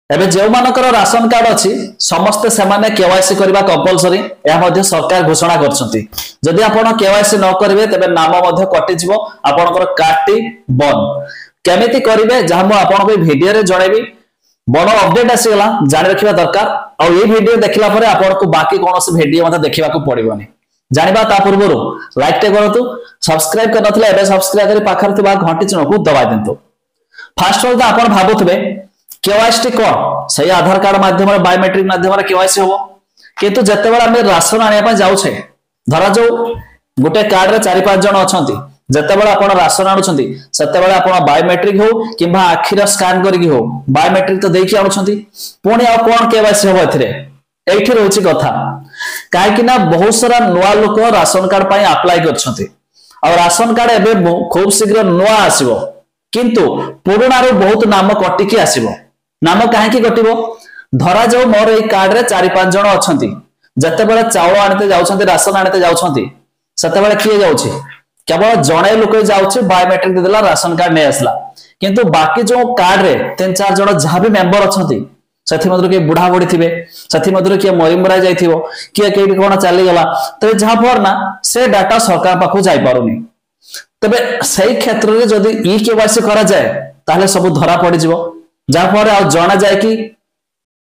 एबे जो मानकर राशन कार्ड अच्छी समस्ते सेमाने केवाईसी करबा कंपलसरी या मध्ये सरकार घोषणा करछंती जदि आपण केवाईसी न करिवे तबे नाम मध्ये कटि जिवो आपनकर कार्डटी बंद केमिति करिवे जहा मु आपण को वीडियो रे जणेबी बड़ अपडेट आसीगला जानि रखिबा दरकार आ ए वीडियो देखिला परे आपण को बाकी कोनोसी वीडियो मध्ये देखिबा को पड़िबोनी जानिबा ता पूर्वरु लाइक टे करतु सब्सक्राइब करनथले एबे सब्सक्राइब करी पाखर थिबा घंटी चिन्ह को दबाइ देंतु फास्ट ऑल आपण भाबुथबे केवाईसी कौन सही आधार कार्ड माध्यम बायोमेट्रिक माध्यम केवाईसी हो किंतु जते बेला हम राशन आनिया पय जाउछे धरा जो गोटे कार्ड रे 4-5 जण अछंती जते बेला आपण राशन आनुछंती सते बेला आपण बायोमेट्रिक हो किबा आखिर स्कैन करकी हो बायोमेट्रिक तो देकी आनुछंती पुणी आ कोन केवाईसी हो एथिरे एठी रहउची कथा काहे कि ना बहुत सारा नुवा लोक राशन कार्ड पय अप्लाई करछंती और राशन कार्ड एबे खूब शीघ्र नुवा आसीबो किंतु पुराना रो बहुत नाम कटिकी आसीबो नाम कहीं कटो धरा जाऊ मोर ये कार्ड रे 4-5 जण अछंती जते बेला चाउल आनते जाउछंती राशन आनते जाउछंती सते बेला किए जाउछि केवल जणे लोक जाउछि बायोमेट्रिक देला राशन कार्ड नै आसला किंतु बाकी जो कार्ड रे 3-4 जण जहा भी मेंबर अछंती सथि मधुर के बुढ़ा बुढ़ी थिबे सथि मधुर के मरिमरा जाइथिबो के केडी कोन चली गला तबे जहा पर ना से डाटा सरकार पाखु जाई पारुनी तबे सही क्षेत्र रे जदी ई केवाईसी करा जाए ताले सब धरा पड़ी जिवो जहाँफल आ जना जाए कि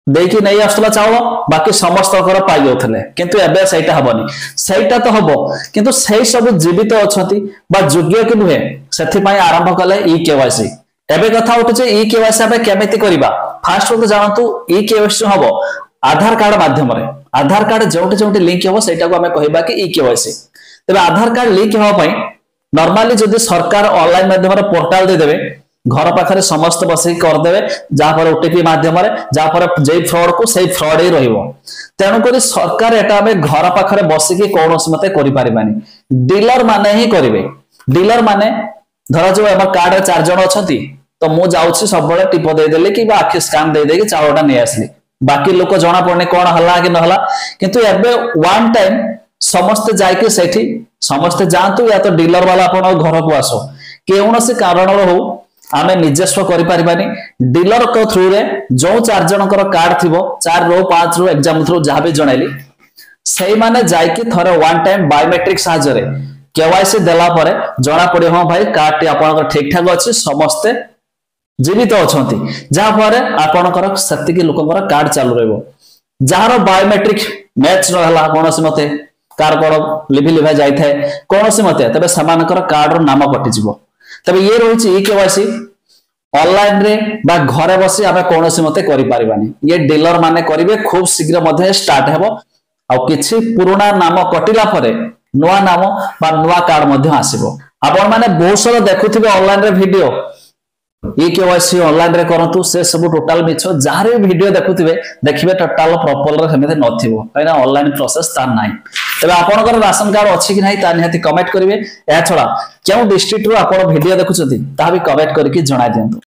देकी नहीं आसला चाउल बाकी समस्त पाई जाते किंतु एबे सहीटा हबनी सहीटा तो हम किंतु सही सब जीवित अछंती बा योग्य कि नुहे से आरंभ कले ई केवाईसी एबे कथा उठुचे ई केवाईसी आबे केमिति करिबा फास्ट तो जानतु ई केवाईसी हबो आधार कार्ड माध्यम रे आधार कार्ड जोंटे जोंटे लिंक हबो सेटा को हमें कहबा कि ई केवाईसी तबे आधार कार्ड लिंक हबा पई नॉर्मली जदी सरकार ऑनलाइन माध्यम रे पोर्टल दे देबे घर पाखरे समस्त बसी करदेवे जहाँ पर ओटीपी माध्यम जहाँ पर जे फ्रॉड को सही फ्रॉड ही रहिबो तेणुक सरकार एटा हमें घर पाखरे बसिकी कौन मते करि पारिबानी डीलर माने ही करिवे डीलर माने धरा जो हम कार्ड रे 4 जण अछंती तो मु जाउछि सब बळे टिप दे देले कि बा आखि स्कैन दे दे कि चावटा नै आसली बाकी लोक जणा पड़ने कौन हला कि न हला किंतु एबे वन टाइम समस्त जाय के सेठी समस्त जानतु या तो डीलर वाला अपन घर को आसो केउनसी कारण हो आमे निजस्व करि परिबानी डीलर को थ्रू रे जो 4 जनकर कार्ड थिबो 4 रो 5 रो एग्जाम थ्रू जहा भी जणाइली सही माने जाय कि थरे वन टाइम बायोमेट्रिक साहाय्य रे केवाईसी देला परे जणा पड़े हां भाई कार्ड टी आपनकर ठीक ठाक अछि समस्त जीवित अछंती जहा परे आपनकर सत्य के लोककर कार्ड चालू रहबो जहार बायोमेट्रिक मैच रहला कोनोसी मते कार कोड लिभि लिभा जाय थाए कोनोसी मते तबे समानकर कार्ड रो नाम कटि जिवो तबे ये रहुछि ई केवाईसी ऑनलाइन रे बा घरे बसी आमे कोनोसी मते करि पारिबानी ये डीलर माने करिवे खूब शीघ्र मध्ये स्टार्ट हेबो आ किछि पुराना नाम कटिला परे नुवा नाम बा नुवा कार्ड मध्ये आसीबो आपण माने बहुत सारा देखुथिबे ऑनलाइन रे वीडियो ई केवाईसी ऑनलाइन रे करंतु से सब टोटल मिछो जारे वीडियो देखुथिबे देखिबे टोटल प्रॉपर रे हेमेते नथिबो काइना ऑनलाइन प्रोसेस ता नाही तबे आपनकर राशन कार्ड अछि कि नाही ता निहाती कमेंट करिवे या छडा क्यों डिस्ट्रिक्ट रो आपण वीडियो देखुछथि ता भी कमेंट करके जणा दियंतु।